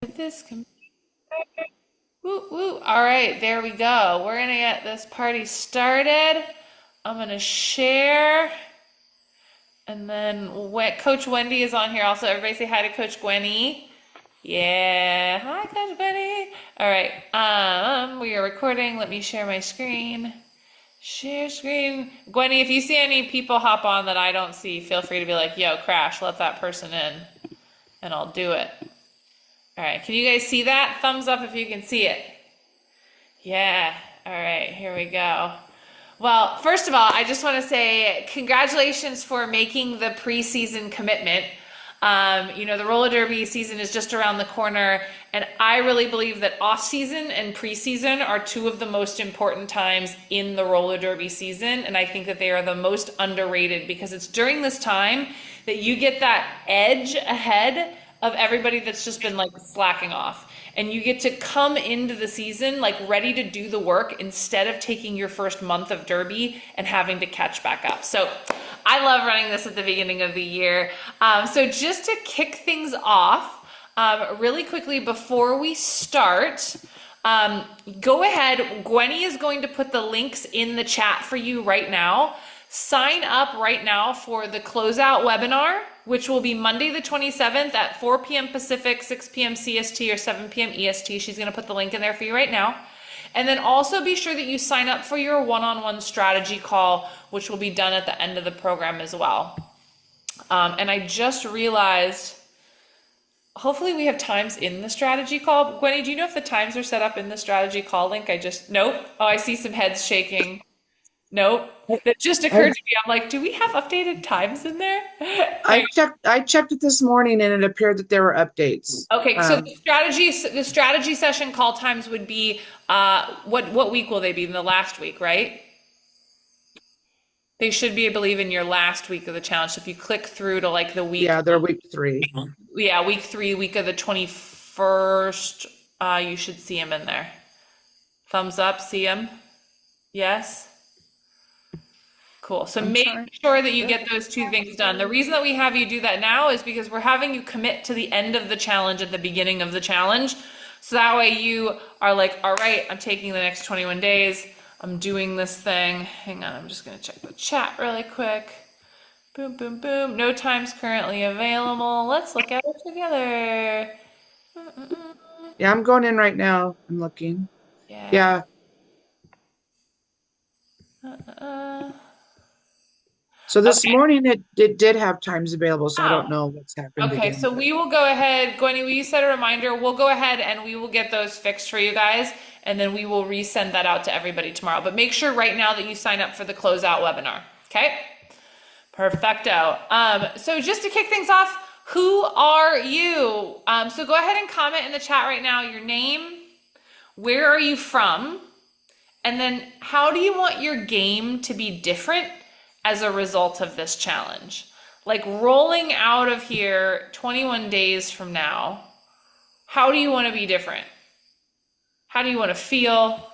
This can woo woo. All right, there we go. We're gonna get this party started. I'm gonna share, and then Coach Wendy is on here also. Everybody say hi to Coach Gwenny. Yeah, hi Coach Gwenny. All right, we are recording. Let me share my screen. Share screen. Gwenny, if you see any people hop on that I don't see, feel free to be like, yo, crash, let that person in, and I'll do it. All right, can you guys see that? Thumbs up if you can see it. Yeah, all right, here we go. Well, first of all, I just want to say congratulations for making the preseason commitment. The roller derby season is just around the corner, and I really believe that off season and preseason are two of the most important times in the roller derby season, and I think that they are the most underrated because it's during this time that you get that edge ahead of everybody that's just been like slacking off. And you get to come into the season like ready to do the work instead of taking your first month of derby and having to catch back up. So I love running this at the beginning of the year. So just to kick things off, really quickly before we start, go ahead. Gwenny is going to put the links in the chat for you right now. Sign up right now for the closeout webinar, which will be Monday the 27th at 4 p.m. Pacific, 6 p.m. CST, or 7 p.m. EST. She's going to put the link in there for you right now. And then also be sure that you sign up for your one-on-one strategy call, which will be done at the end of the program as well. And I just realized, hopefully we have times in the strategy call. Gwenny, do you know if the times are set up in the strategy call link? Nope. Oh, I see some heads shaking. Nope. That just I occurred to me. I'm like, do we have updated times in there? I checked it this morning and it appeared that there were updates. Okay, so the strategy session call times would be what week will they be? In the last week, right? They should be, I believe, in your last week of the challenge. So if you click through to like the week, Yeah, they're week 3. yeah, week 3, week of the 21st, you should see them in there. Thumbs up, see them? Yes? Cool. So I'm make trying. sure that you Yeah. get those two things done. The reason that we have you do that now is because we're having you commit to the end of the challenge at the beginning of the challenge. So that way you are like, all right, I'm taking the next 21 days. I'm doing this thing. Hang on, I'm just going to check the chat really quick. Boom, boom, boom. No times currently available. Let's look at it together. Yeah, I'm going in right now. I'm looking. Yeah. Yeah. Uh, So this okay. morning it did have times available, so I don't Oh, know what's happened okay, again. so we will go ahead, Gwenny, will you set a reminder? We'll go ahead and we will get those fixed for you guys, and then we will resend that out to everybody tomorrow. But make sure right now that you sign up for the closeout webinar, okay? Perfecto. So just to kick things off, who are you? So go ahead and comment in the chat right now your name, where are you from, and then how do you want your game to be different as a result of this challenge? Like rolling out of here 21 days from now, how do you want to be different? How do you want to feel?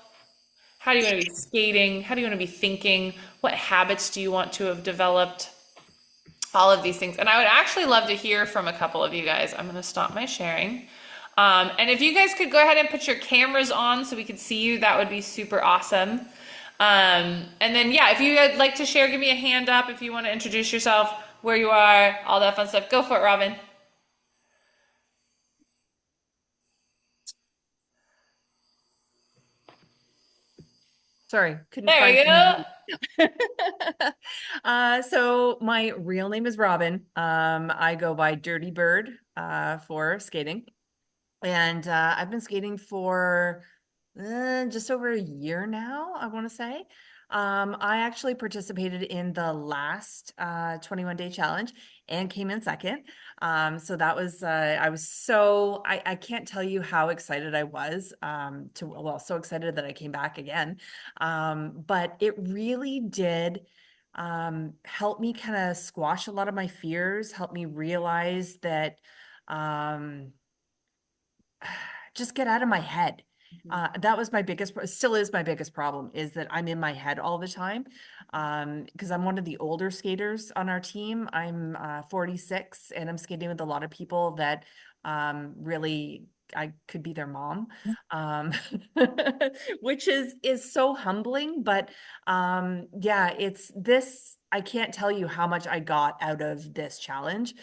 How do you want to be skating? How do you want to be thinking? What habits do you want to have developed? All of these things. And I would actually love to hear from a couple of you guys. I'm going to stop my sharing. And if you guys could go ahead and put your cameras on so we could see you, that would be super awesome. And then, yeah, if you would like to share, give me a hand up if you want to introduce yourself, where you are, all that fun stuff. Go for it, Robin. Sorry, couldn't There find we go. so my real name is Robin. I go by Dirty Bird for skating. And I've been skating for just over a year now, I want to say. I actually participated in the last 21-day challenge and came in second. So that was, I can't tell you how excited I was so excited that I came back again. But it really did help me kind of squash a lot of my fears, help me realize that just get out of my head. That was my still is my biggest problem, is that I'm in my head all the time. Because I'm one of the older skaters on our team. I'm 46 and I'm skating with a lot of people that really I could be their mom, um, which is so humbling. But yeah, it's this. I can't tell you how much I got out of this challenge,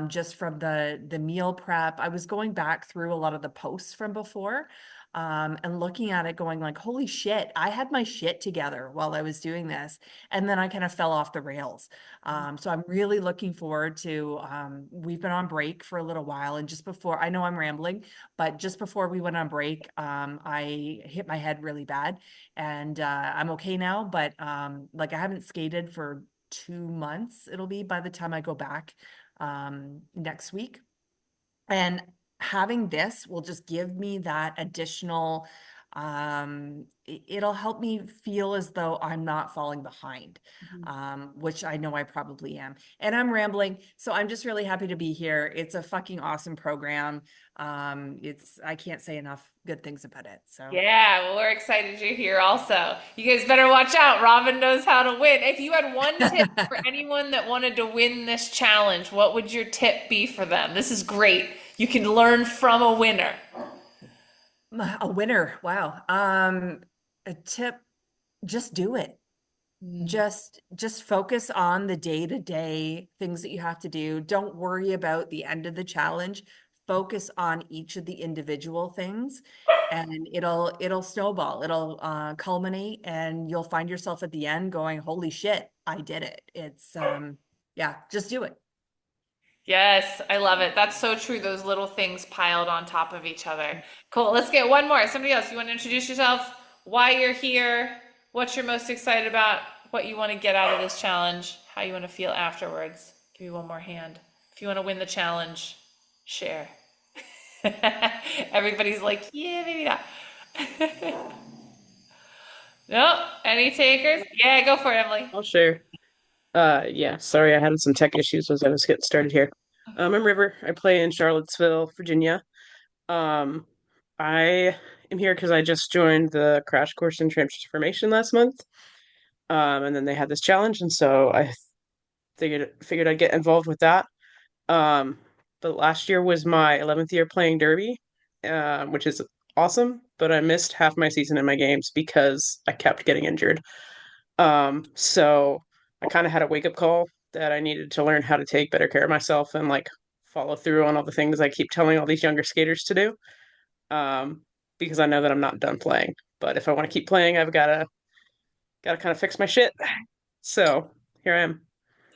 just from the meal prep. I was going back through a lot of the posts from before, and looking at it going like, holy shit, I had my shit together while I was doing this. And then I kind of fell off the rails. So I'm really looking forward to, we've been on break for a little while. And just before, I know I'm rambling, but just before we went on break, I hit my head really bad, and I'm okay now. But like I haven't skated for 2 months, it'll be by the time I go back next week. And having this will just give me that additional, it'll help me feel as though I'm not falling behind, which I know I probably am. And I'm rambling, so I'm just really happy to be here. It's a fucking awesome program. I can't say enough good things about it. So Yeah, well, we're excited you're here also. You guys better watch out. Robin knows how to win. If you had one tip for anyone that wanted to win this challenge, what would your tip be for them? This is great. You can learn from a winner. a winner. Wow. A tip, just do it. Just focus on the day-to-day things that you have to do. Don't worry about the end of the challenge. Focus on each of the individual things, and it'll snowball. It'll culminate, and you'll find yourself at the end going, holy shit, I did it. It's yeah, just do it. Yes, I love it. That's so true. Those little things piled on top of each other. Cool. Let's get one more. Somebody else, you want to introduce yourself? Why you're here? What you're most excited about? What you want to get out of this challenge? How you want to feel afterwards? Give me one more hand. If you want to win the challenge, share. Everybody's like, yeah, maybe not. No? Any takers? Yeah, go for it, Emily. I'll share. Yeah, sorry, I had some tech issues as I was getting started here. I'm River. I play in Charlottesville, Virginia. Um, I am here because I just joined the crash course in transformation last month. And then they had this challenge, and so I figured I'd get involved with that. Um, but last year was my 11th year playing Derby, which is awesome, but I missed half my season in my games because I kept getting injured. So I kind of had a wake-up call that I needed to learn how to take better care of myself and like follow through on all the things I keep telling all these younger skaters to do. Um, because I know that I'm not done playing. But if I want to keep playing, I've gotta kind of fix my shit. So here I am.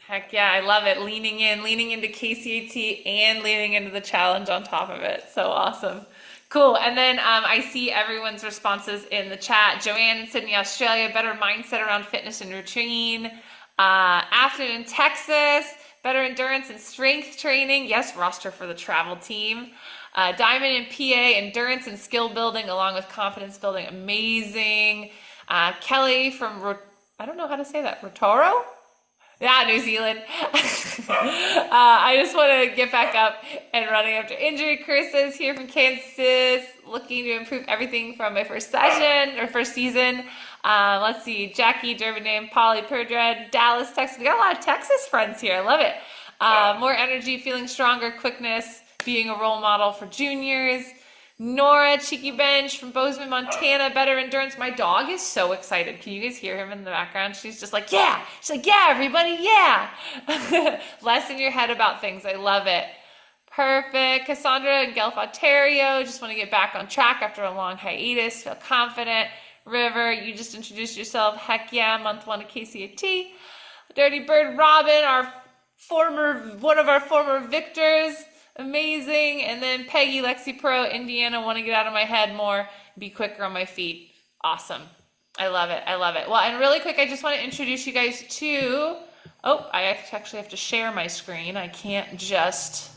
Heck yeah, I love it. Leaning into KCAT and leaning into the challenge on top of it. So awesome. Cool. And then I see everyone's responses in the chat. Joanne in Sydney, Australia, better mindset around fitness and routine. Afton in Texas, better endurance and strength training. Yes, roster for the travel team. Diamond in PA, endurance and skill building along with confidence building. Amazing. Kelly from, I don't know how to say that, Rotoro? Yeah, New Zealand. I just want to get back up and running after injury. Chris is here from Kansas, looking to improve everything from my first session or first season. Let's see, Jackie, Durban name, Polly, Perdred, Dallas, Texas. We got a lot of Texas friends here. I love it. More energy, feeling stronger, quickness, being a role model for juniors. Nora, Cheeky Bench from Bozeman, Montana, better endurance. My dog is so excited. Can you guys hear him in the background? She's just like, yeah. She's like, yeah, everybody, yeah. Less in your head about things. I love it. Perfect. Cassandra in Guelph, Ontario. Just want to get back on track after a long hiatus. Feel confident. River, you just introduced yourself. Heck yeah, month one of KCAT. Dirty Bird Robin, one of our former victors. Amazing. And then Peggy, Lexi Pro, Indiana, want to get out of my head more, be quicker on my feet. Awesome. I love it. I love it. Well, and really quick, I just want to introduce you guys to, I actually have to share my screen. I can't just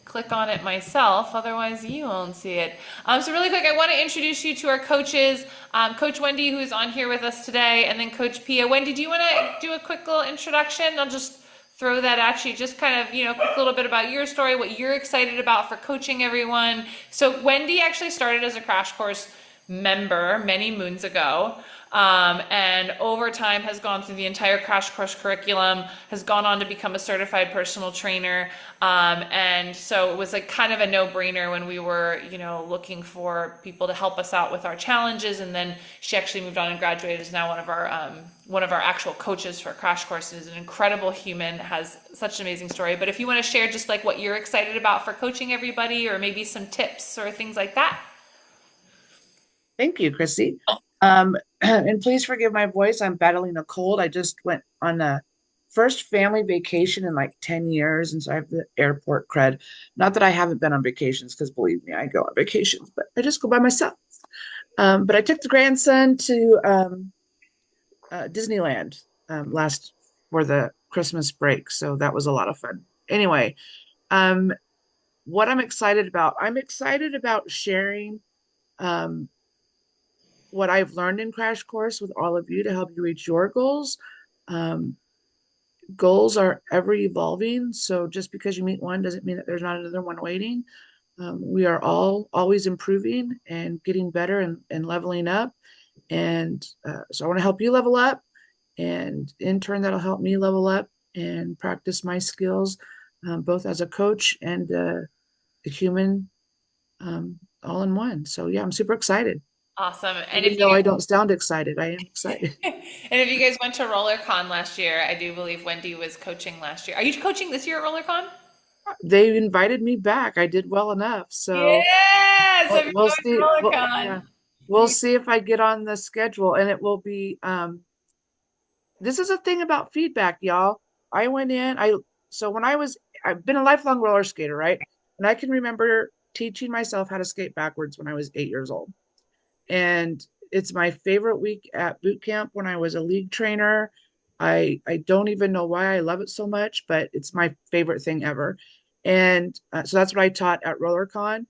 click on it myself, otherwise you won't see it. So really quick, I want to introduce you to our coaches. Coach Wendy, who's on here with us today, and then Coach Pia. Wendy, do you want to do a quick little introduction? I'll just throw that at you, just kind of, quick little bit about your story, what you're excited about for coaching everyone. So Wendy actually started as a Crash Course member many moons ago. and over time has gone through the entire crash course curriculum, has gone on to become a certified personal trainer. And so it was like kind of a no-brainer when we were, looking for people to help us out with our challenges. And then she actually moved on and graduated, is now one of our actual coaches for crash courses. An incredible human, has such an amazing story. But if you want to share just like what you're excited about for coaching everybody, or maybe some tips or things like that. Thank you, Chrissy. And please forgive my voice. I'm battling a cold. I just went on a first family vacation in like 10 years. And so I have the airport cred. Not that I haven't been on vacations, because believe me, I go on vacations, but I just go by myself. But I took the grandson to Disneyland last for the Christmas break. So that was a lot of fun. Anyway, what I'm excited about sharing what I've learned in Crash Course with all of you to help you reach your goals. Um, Goals are ever evolving. So just because you meet one doesn't mean that there's not another one waiting. We are all always improving and getting better and leveling up. And so I want to help you level up. And in turn, that'll help me level up and practice my skills, both as a coach and a human, all in one. So yeah, I'm super excited. Awesome. And Even though I don't sound excited, I am excited. and if you guys went to RollerCon last year, I do believe Wendy was coaching last year. Are you coaching this year at RollerCon? They invited me back. I did well enough. So Yes, if you're we'll going see. to RollerCon. Yeah, we'll see if I get on the schedule. And it will be, this is a thing about feedback, y'all. I went in, so when I've been a lifelong roller skater, right? And I can remember teaching myself how to skate backwards when I was 8 years old. And it's my favorite week at boot camp when I was a league trainer. I don't even know why I love it so much, but it's my favorite thing ever. And so that's what I taught at RollerCon.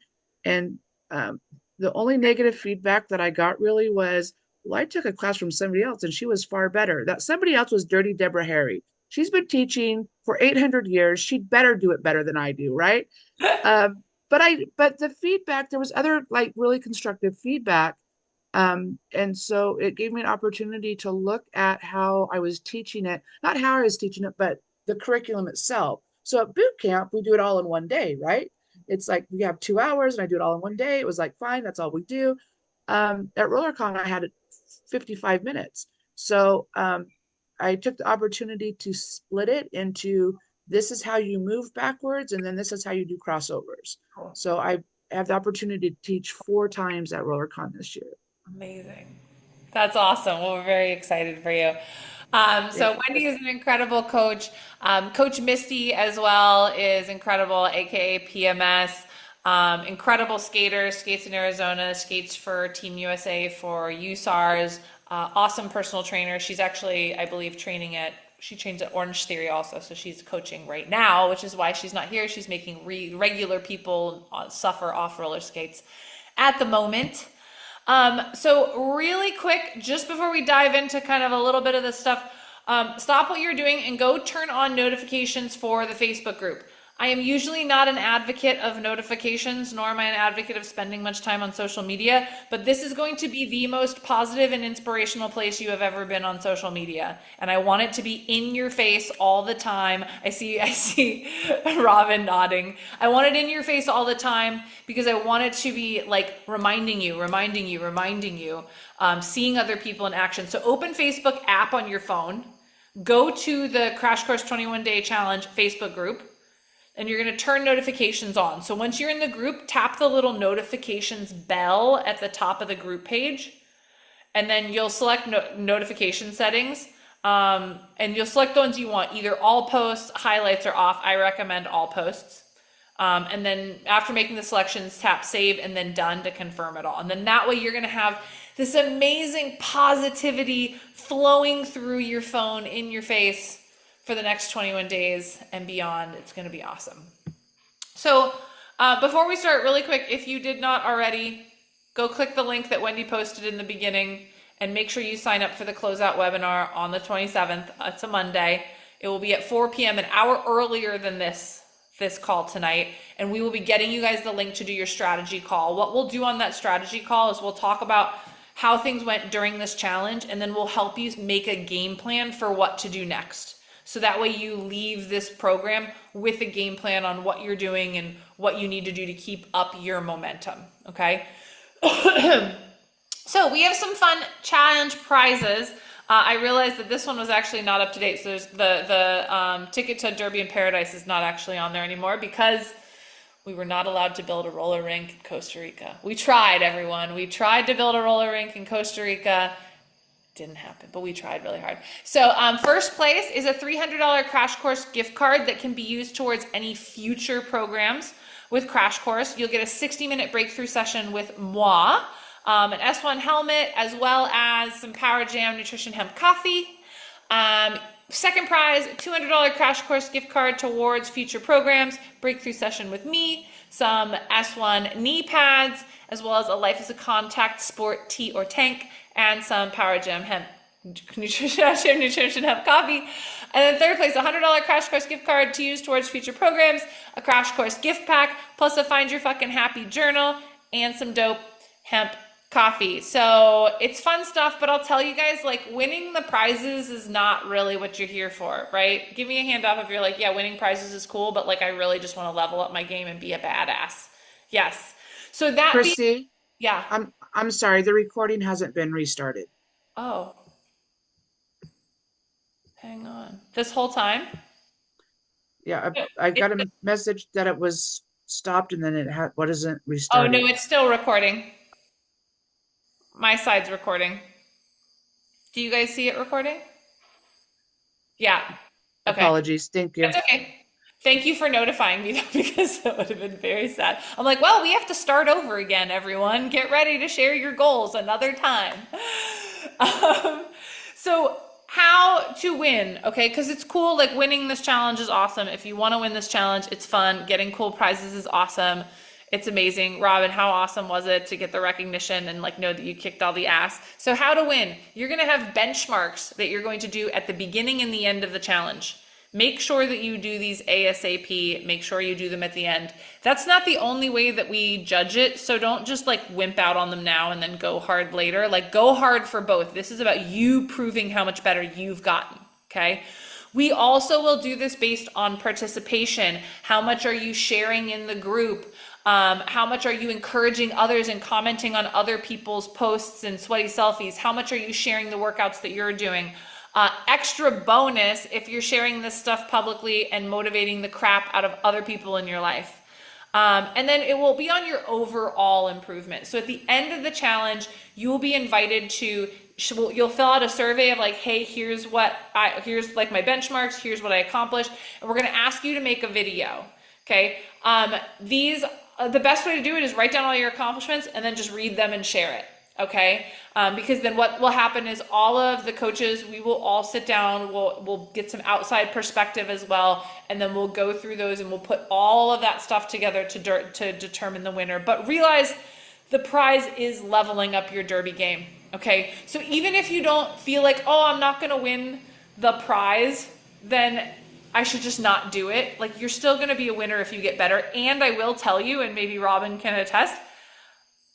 And the only negative feedback that I got really was, well, I took a class from somebody else and she was far better. That somebody else was Dirty Deborah Harry. She's been teaching for 800 years. She'd better do it better than I do, right? But the feedback, there was other like really constructive feedback. And so it gave me an opportunity to look at how I was teaching it, not how I was teaching it, but the curriculum itself. So at boot camp, we do it all in one day, right? It's like we have 2 hours and I do it all in one day. It was like, fine, that's all we do. At RollerCon, I had 55 minutes. So I took the opportunity to split it into, this is how you move backwards, and then this is how you do crossovers. So I have the opportunity to teach 4 times at RollerCon this year. Amazing. That's awesome. Well, we're very excited for you. So Wendy is an incredible coach. Coach Misty as well is incredible, aka PMS. Incredible skater, skates in Arizona, skates for Team USA for USARS. Awesome personal trainer. She's actually, I believe, she trains at Orange Theory also, so she's coaching right now, which is why she's not here. She's making regular people suffer off roller skates at the moment. So really quick, just before we dive into kind of a little bit of this stuff, stop what you're doing and go turn on notifications for the Facebook group. I am usually not an advocate of notifications, nor am I an advocate of spending much time on social media, but this is going to be the most positive and inspirational place you have ever been on social media. And I want it to be in your face all the time. I see Robin nodding. I want it in your face all the time because I want it to be like reminding you, seeing other people in action. So open Facebook app on your phone, go to the Crash Course 21 Day Challenge Facebook group, and you're going to turn notifications on. So once you're in the group, tap the little notifications bell at the top of the group page, and then you'll select notification settings, and you'll select the ones you want, either all posts, highlights, or off. I recommend all posts. And then after making the selections, tap save and then done to confirm it all. And then that way you're going to have this amazing positivity flowing through your phone in your face for the next 21 days and beyond. It's going to be awesome. So before we start, really quick, if you did not already, go click the link that Wendy posted in the beginning and make sure you sign up for the closeout webinar on the 27th. It's a Monday. It will be at 4 p.m., an hour earlier than this call tonight, and we will be getting you guys the link to do your strategy call. What we'll do on that strategy call is we'll talk about how things went during this challenge, and then we'll help you make a game plan for what to do next. So that way you leave this program with a game plan on what you're doing and what you need to do to keep up your momentum, okay? So we have some fun challenge prizes. I realized that this one was actually not up to date. So there's the ticket to Derby in Paradise is not actually on there anymore because we were not allowed to build a roller rink in Costa Rica. We tried, everyone. We tried to build a roller rink in Costa Rica. Didn't happen, but we tried really hard. So first place is a $300 Crash Course gift card that can be used towards any future programs with Crash Course. You'll get a 60-minute breakthrough session with moi, an S1 helmet, as well as some Power Jam Nutrition Hemp Coffee. Second prize, $200 Crash Course gift card towards future programs, breakthrough session with me, some S1 knee pads, as well as a Life as a Contact Sport tee or tank, and some Power Jam Hemp Nutrition Hemp Coffee. And then third place, $100 Crash Course gift card to use towards future programs, a Crash Course gift pack, plus a Find Your Fucking Happy journal, and some dope hemp coffee. So it's fun stuff, but I'll tell you guys, like, winning the prizes is not really what you're here for, right? Give me a hand up if you're like, yeah, winning prizes is cool, but like I really just want to level up my game and be a badass. Yes. So that Chrissy, yeah. I'm sorry, the recording hasn't been restarted. Oh. Hang on. This whole time? Yeah, I got a message that it was stopped and then what isn't Oh restarted? no, it's still recording. My side's recording. Do you guys see it recording? Yeah. Okay. Apologies. Thank you. That's okay. Thank you for notifying me though, because that would have been very sad. I'm like, well, we have to start over again, everyone. Get ready to share your goals another time. So how to win, okay? Because it's cool, like winning this challenge is awesome. If you want to win this challenge, it's fun. Getting cool prizes is awesome. It's amazing. Robin, how awesome was it to get the recognition and like know that you kicked all the ass? So how to win? You're going to have benchmarks that you're going to do at the beginning and the end of the challenge. Make sure that you do these ASAP. Make sure you do them at the end. That's not the only way that we judge it. So don't just like wimp out on them now and then go hard later. Like go hard for both. This is about you proving how much better you've gotten. Okay. We also will do this based on participation. How much are you sharing in the group? How much are you encouraging others and commenting on other people's posts and sweaty selfies? How much are you sharing the workouts that you're doing? Extra bonus if you're sharing this stuff publicly and motivating the crap out of other people in your life. And then it will be on your overall improvement. So at the end of the challenge, you will be invited to, you'll fill out a survey of like, hey, here's like my benchmarks, here's what I accomplished. And we're going to ask you to make a video. Okay. The best way to do it is write down all your accomplishments and then just read them and share it. Okay. Because then what will happen is all of the coaches, we will all sit down, we'll get some outside perspective as well. And then we'll go through those and we'll put all of that stuff together to determine the winner. But realize the prize is leveling up your derby game. Okay. So even if you don't feel like, oh, I'm not going to win the prize, then I should just not do it. Like you're still going to be a winner if you get better. And I will tell you, and maybe Robin can attest,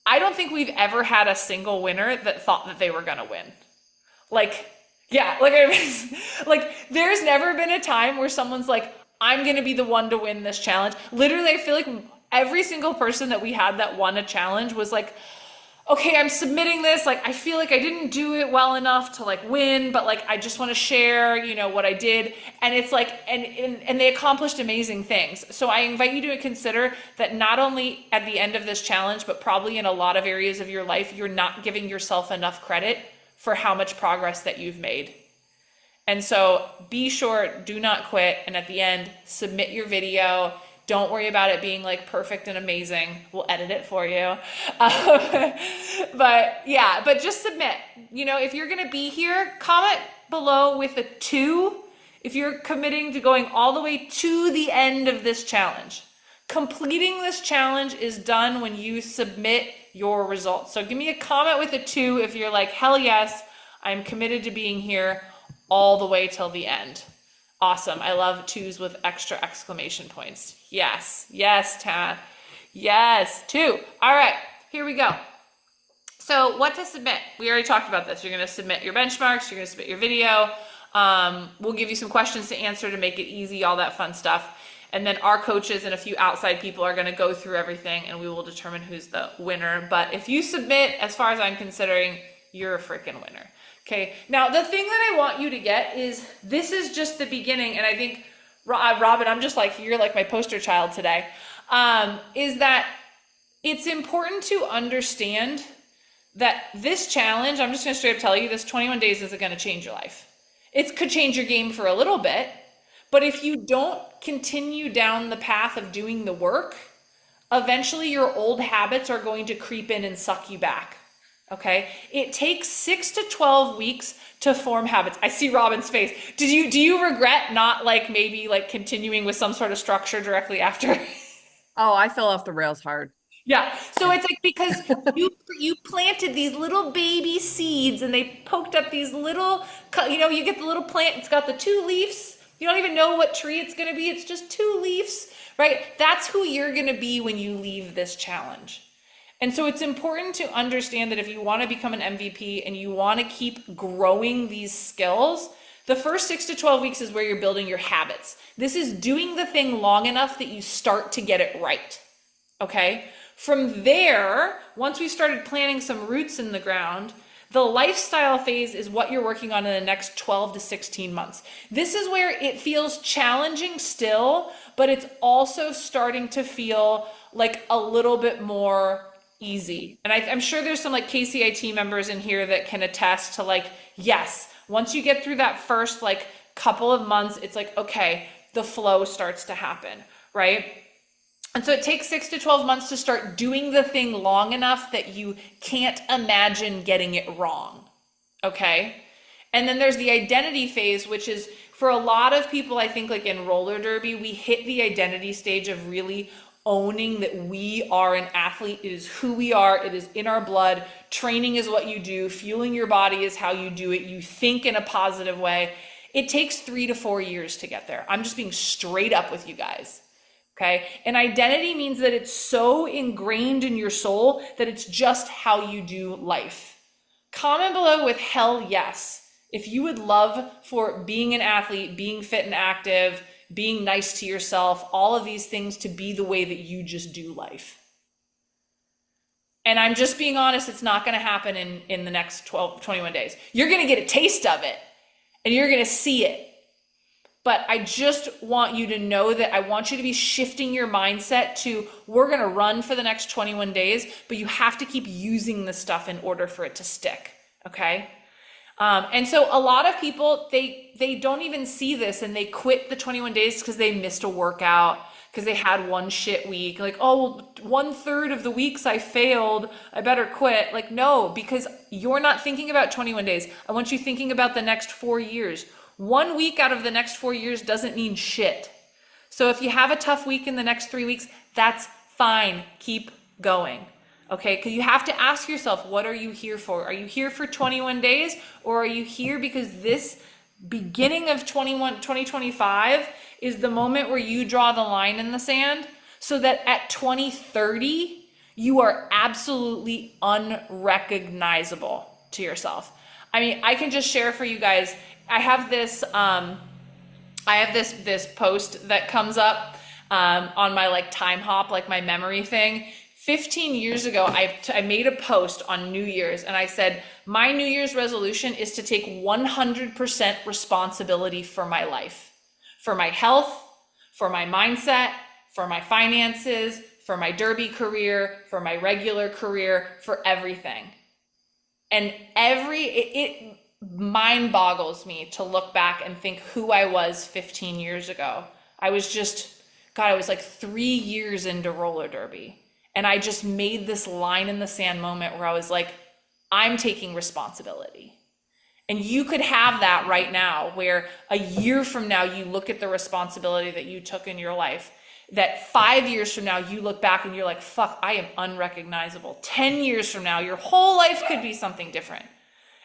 I don't think we've ever had a single winner that thought that they were going to win. Like, yeah, like there's never been a time where someone's like, I'm going to be the one to win this challenge. Literally, I feel like every single person that we had that won a challenge was like, okay, I'm submitting this. Like, I feel like I didn't do it well enough to like win, but like, I just want to share, what I did. And it's like, and they accomplished amazing things. So I invite you to consider that not only at the end of this challenge, but probably in a lot of areas of your life, you're not giving yourself enough credit for how much progress that you've made. And so be sure, do not quit. And at the end, submit your video. Don't worry about it being like perfect and amazing. We'll edit it for you. But just submit. If you're going to be here, comment below with a 2 if you're committing to going all the way to the end of this challenge. Completing this challenge is done when you submit your results. So give me a comment with a 2 if you're like, hell yes, I'm committed to being here all the way till the end. Awesome. I love 2s with extra exclamation points. Yes, Tad. Yes, 2. All right, here we go. So what to submit? We already talked about this. You're going to submit your benchmarks. You're going to submit your video. We'll give you some questions to answer to make it easy, all that fun stuff. And then our coaches and a few outside people are going to go through everything and we will determine who's the winner. But if you submit, as far as I'm considering, you're a freaking winner. Okay. Now, the thing that I want you to get is this is just the beginning. And I think, Robin, I'm just like, you're like my poster child today, is that it's important to understand that this challenge, I'm just going to straight up tell you, this 21 days isn't going to change your life. It could change your game for a little bit, but if you don't continue down the path of doing the work, eventually your old habits are going to creep in and suck you back. Okay? It takes 6 to 12 weeks to form habits. I see Robin's face. Do you regret not like maybe like continuing with some sort of structure directly after? Oh, I fell off the rails hard. Yeah. So it's like because you planted these little baby seeds and they poked up these little, you get the little plant, it's got the 2 leaves. You don't even know what tree it's going to be. It's just 2 leaves, right? That's who you're going to be when you leave this challenge. And so it's important to understand that if you want to become an MVP and you want to keep growing these skills, the first 6 to 12 weeks is where you're building your habits. This is doing the thing long enough that you start to get it right. Okay? From there, once we started planting some roots in the ground, the lifestyle phase is what you're working on in the next 12 to 16 months. This is where it feels challenging still, but it's also starting to feel like a little bit more easy. And I'm sure there's some like KCIT members in here that can attest to like, yes, once you get through that first like couple of months, it's like, okay, the flow starts to happen, right? And so it takes 6 to 12 months to start doing the thing long enough that you can't imagine getting it wrong, okay? And then there's the identity phase, which is for a lot of people, I think like in roller derby, we hit the identity stage of really owning that we are an athlete. It is who we are. It is in our blood. Training is what you do. Fueling your body is how you do it. You think in a positive way. It takes 3 to 4 years to get there. I'm just being straight up with you guys. Okay. And identity means that it's so ingrained in your soul that it's just how you do life. Comment below with hell yes if you would love for being an athlete, being fit and active, being nice to yourself, all of these things to be the way that you just do life. And I'm just being honest, it's not going to happen in the next 21 days. You're going to get a taste of it and you're going to see it. But I just want you to know that I want you to be shifting your mindset to we're going to run for the next 21 days, but you have to keep using the stuff in order for it to stick. Okay. And so a lot of people, they don't even see this and they quit the 21 days because they missed a workout, because they had one shit week. Like, oh, well, 1/3 of the weeks I failed, I better quit. Like, no, because you're not thinking about 21 days. I want you thinking about the next 4 years. 1 week out of the next 4 years doesn't mean shit. So if you have a tough week in the next 3 weeks, that's fine. Keep going. Okay, because you have to ask yourself, what are you here for? Are you here for 21 days or are you here because this beginning of 2025 is the moment where you draw the line in the sand so that at 2030, you are absolutely unrecognizable to yourself. I mean, I can just share for you guys, I have this this post that comes up on my like time hop, like my memory thing. 15 years ago, I made a post on New Year's and I said, my New Year's resolution is to take 100% responsibility for my life, for my health, for my mindset, for my finances, for my derby career, for my regular career, for everything. And it mind boggles me to look back and think who I was 15 years ago. I was like 3 years into roller derby. And I just made this line in the sand moment where I was like, I'm taking responsibility. And you could have that right now, where a year from now, you look at the responsibility that you took in your life, that 5 years from now, you look back and you're like, fuck, I am unrecognizable. 10 years from now, your whole life could be something different.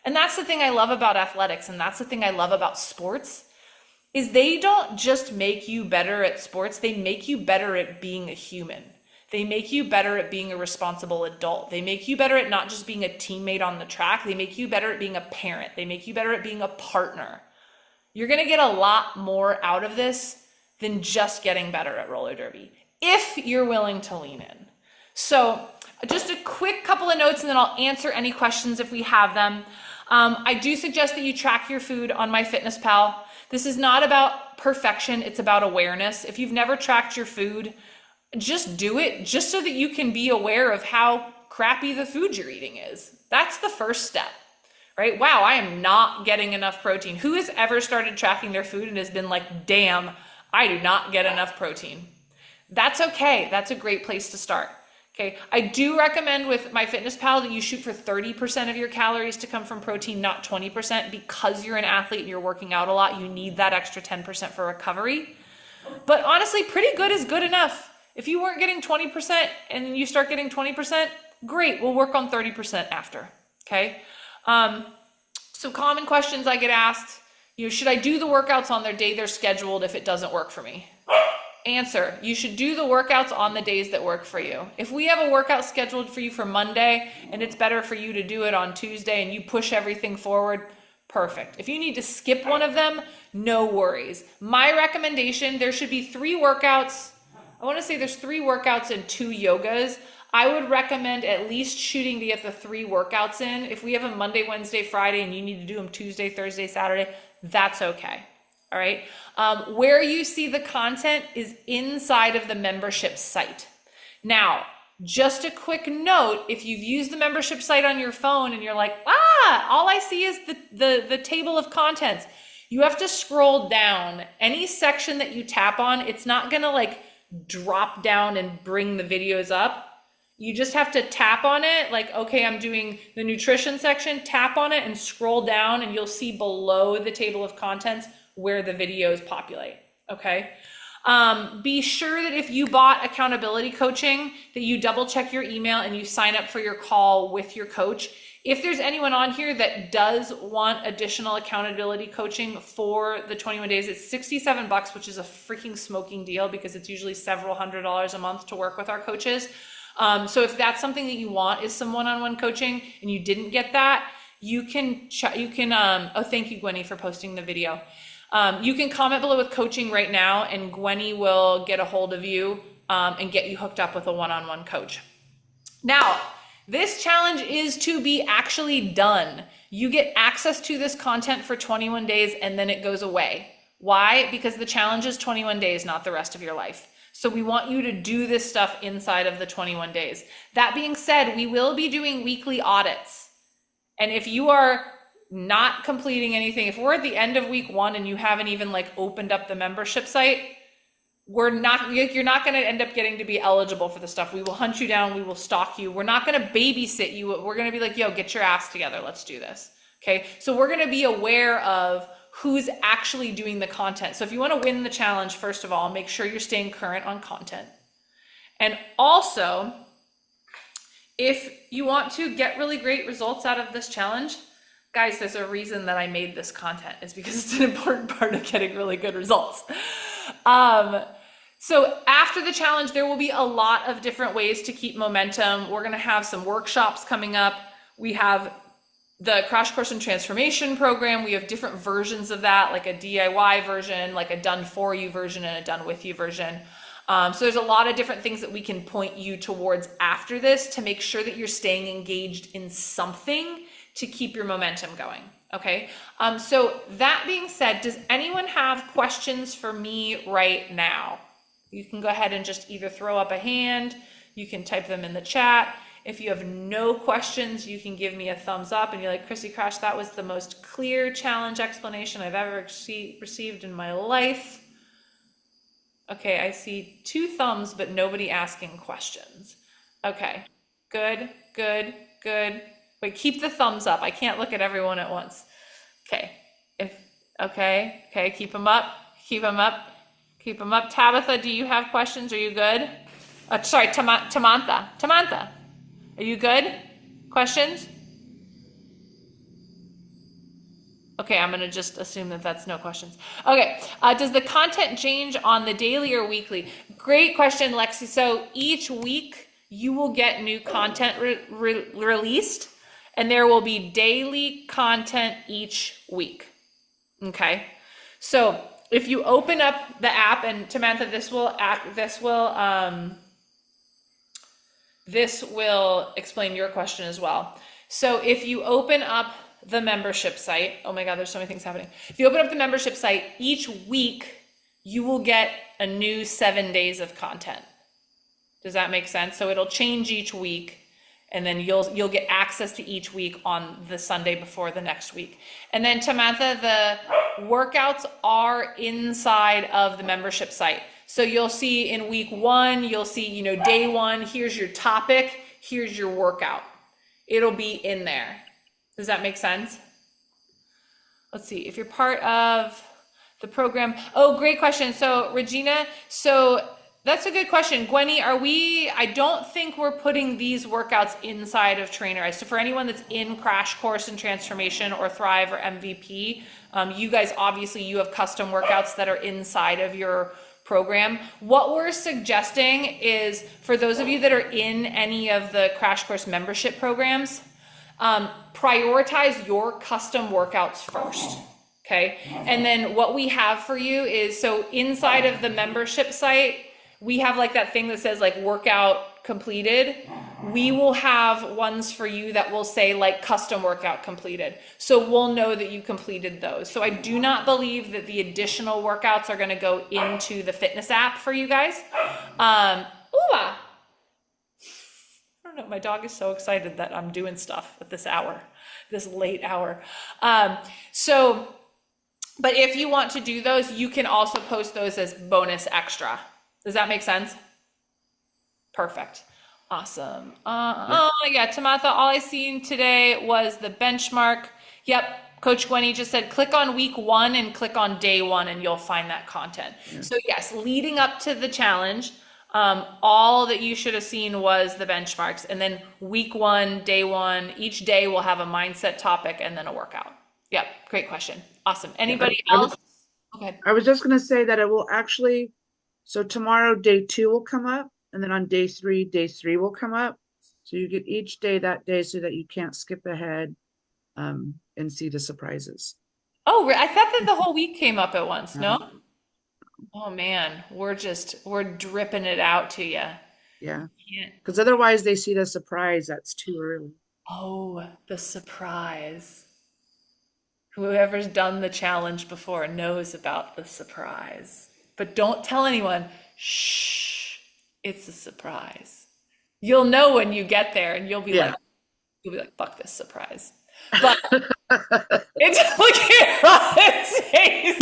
And that's the thing I love about athletics. And that's the thing I love about sports, is they don't just make you better at sports. They make you better at being a human. They make you better at being a responsible adult. They make you better at not just being a teammate on the track. They make you better at being a parent. They make you better at being a partner. You're going to get a lot more out of this than just getting better at roller derby, if you're willing to lean in. So just a quick couple of notes, and then I'll answer any questions if we have them. I do suggest that you track your food on MyFitnessPal. This is not about perfection, it's about awareness. If you've never tracked your food, just do it just so that you can be aware of how crappy the food you're eating is. That's the first step, right? Wow, I am not getting enough protein. Who has ever started tracking their food and has been like, damn, I do not get enough protein? That's okay. That's a great place to start. Okay, I do recommend with MyFitnessPal that you shoot for 30% of your calories to come from protein, not 20%, because you're an athlete and you're working out a lot. You need that extra 10% for recovery. But honestly, pretty good is good enough. If you weren't getting 20% and you start getting 20%, great, we'll work on 30% after, okay? So common questions I get asked, should I do the workouts on their day they're scheduled if it doesn't work for me? Answer, you should do the workouts on the days that work for you. If we have a workout scheduled for you for Monday and it's better for you to do it on Tuesday and you push everything forward, perfect. If you need to skip one of them, no worries. My recommendation, there should be 3 workouts. I want to say there's 3 workouts and 2 yogas. I would recommend at least shooting to get the 3 workouts in. If we have a Monday, Wednesday, Friday, and you need to do them Tuesday, Thursday, Saturday, that's okay. All right. Where you see the content is inside of the membership site. Now, just a quick note, if you've used the membership site on your phone and you're like, all I see is the table of contents, you have to scroll down. Any section that you tap on, it's not going to like drop down and bring the videos up. You just have to tap on it, like, okay, I'm doing the nutrition section, tap on it and scroll down and you'll see below the table of contents where the videos populate, okay? Be sure that if you bought accountability coaching, that you double check your email and you sign up for your call with your coach. If there's anyone on here that does want additional accountability coaching for the 21 days, it's $67, which is a freaking smoking deal because it's usually several $100s a month to work with our coaches. So if that's something that you want is some one-on-one coaching and you didn't get that, you can, oh, thank you, Gwenny, for posting the video. You can comment below with coaching right now and Gwenny will get a hold of you and get you hooked up with a one-on-one coach. Now, this challenge is to be actually done. You get access to this content for 21 days and then it goes away. Why? Because the challenge is 21 days, not the rest of your life. So we want you to do this stuff inside of the 21 days. That being said, we will be doing weekly audits. And if you are not completing anything, if we're at the end of week 1 and you haven't even like opened up the membership site, you're not going to end up getting to be eligible for the stuff. We will hunt you down. We will stalk you. We're not going to babysit you. We're going to be like, yo, get your ass together. Let's do this. Okay. So we're going to be aware of who's actually doing the content. So if you want to win the challenge, first of all, make sure you're staying current on content. And also, if you want to get really great results out of this challenge, guys, there's a reason that I made this content. It's because it's an important part of getting really good results. So after the challenge, there will be a lot of different ways to keep momentum. We're going to have some workshops coming up. We have the Crash Course in Transformation program. We have different versions of that, like a DIY version, like a done for you version, and a done with you version. So there's a lot of different things that we can point you towards after this to make sure that you're staying engaged in something to keep your momentum going. Okay. So that being said, does anyone have questions for me right now? You can go ahead and just either throw up a hand, you can type them in the chat. If you have no questions, you can give me a thumbs up and you're like, Chrissy Crash, that was the most clear challenge explanation I've ever received in my life. Okay, I see 2 thumbs, but nobody asking questions. Okay, good, good, good. Wait, keep the thumbs up. I can't look at everyone at once. Okay, okay, keep them up, keep them up, keep them up. Tabitha, do you have questions? Are you good? Sorry, Tamantha, are you good? Questions? Okay, I'm gonna just assume that that's no questions. Okay, does the content change on the daily or weekly? Great question, Lexi. So each week you will get new content released, and there will be daily content each week. Okay, so if you open up the app, and Samantha, this will explain your question as well. So if you open up the membership site, oh my God, there's so many things happening. If you open up the membership site, each week you will get a new 7 days of content. Does that make sense? So it'll change each week, and then you'll get access to each week on the Sunday before the next week. And then Samantha, the workouts are inside of the membership site. So you'll see in week 1, you'll see, day 1, here's your topic, here's your workout. It'll be in there. Does that make sense? Let's see, if you're part of the program. Oh, great question. So Regina, that's a good question. Gwenny, I don't think we're putting these workouts inside of Trainerize. So for anyone that's in Crash Course and Transformation or Thrive or MVP, you guys, obviously you have custom workouts that are inside of your program. What we're suggesting is for those of you that are in any of the Crash Course membership programs, prioritize your custom workouts first. Okay. And then what we have for you is, so inside of the membership site, we have like that thing that says like workout completed. We will have ones for you that will say like custom workout completed. So we'll know that you completed those. So I do not believe that the additional workouts are going to go into the fitness app for you guys. I don't know. My dog is so excited that I'm doing stuff at this hour, this late hour. But if you want to do those, you can also post those as bonus extra. Does that make sense? Perfect. Awesome. Yeah, Tamatha, all I seen today was the benchmark. Yep, Coach Gwenny just said, click on week 1 and click on day 1 and you'll find that content. Yeah. So yes, leading up to the challenge, all that you should have seen was the benchmarks. And then week 1, day 1, each day will have a mindset topic and then a workout. Yep, great question. Awesome. Anybody else? Okay. I was just going to say that it will actually, so tomorrow day 2 will come up, and then on day 3 will come up. So you get each day that day so that you can't skip ahead and see the surprises. Oh, I thought that the whole week came up at once. No? Oh man, we're dripping it out to you. Yeah. Because otherwise they see the surprise. That's too early. Oh, the surprise. Whoever's done the challenge before knows about the surprise. But don't tell anyone. Shh, it's a surprise. You'll know when you get there and you'll be like, fuck this surprise. But it's look at Robin's face.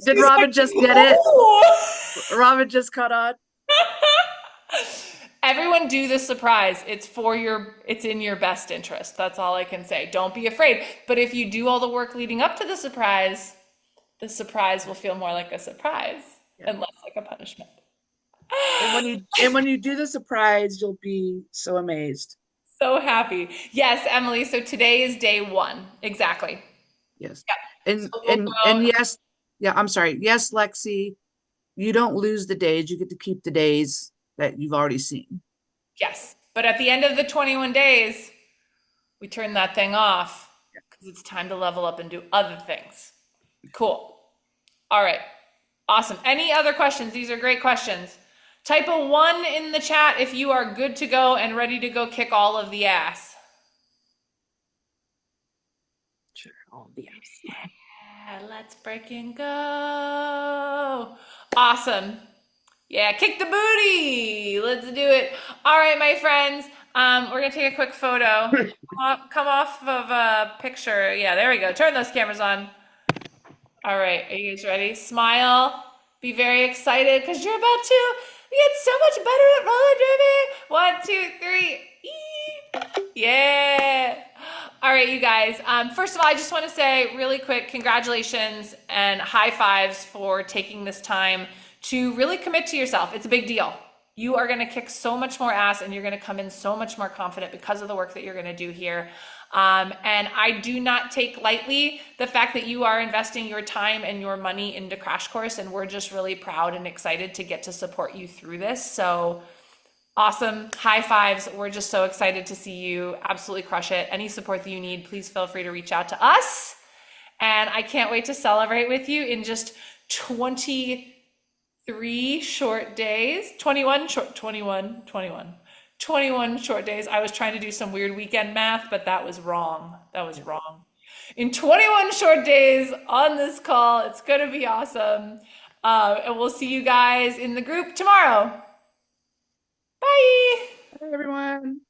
Did Robin just get it? Robin just caught on. Everyone do the surprise. It's in your best interest. That's all I can say. Don't be afraid. But if you do all the work leading up to the surprise will feel more like a surprise and less like a punishment. And when you do the surprise, you'll be so amazed. So happy. Yes, Emily. So today is day 1. Exactly. Yes. Yeah. And yes, I'm sorry. Yes, Lexi, you don't lose the days. You get to keep the days that you've already seen. Yes. But at the end of the 21 days, we turn that thing off because it's time to level up and do other things. Cool. All right. Awesome. Any other questions? These are great questions. Type a 1 in the chat if you are good to go and ready to go kick all of the ass. Sure, all of the ass. Yeah, let's freaking go. Awesome. Yeah, kick the booty. Let's do it. All right, my friends. We're going to take a quick photo. Come off of a picture. Yeah, there we go. Turn those cameras on. All right, are you guys ready? Smile. Be very excited because you're about to get so much better at roller derby. 1, 2, 3. Yeah. All right, you guys. First of all, I just want to say really quick, congratulations and high fives for taking this time to really commit to yourself. It's a big deal. You are going to kick so much more ass and you're going to come in so much more confident because of the work that you're going to do here. And I do not take lightly the fact that you are investing your time and your money into Crash Course. And we're just really proud and excited to get to support you through this. So awesome. High fives. We're just so excited to see you absolutely crush it. Any support that you need, please feel free to reach out to us. And I can't wait to celebrate with you in just 23 short days. 21 short, 21 short days. I was trying to do some weird weekend math, but that was wrong. That was wrong. In 21 short days on this call, it's going to be awesome. And we'll see you guys in the group tomorrow. Bye. Bye, everyone.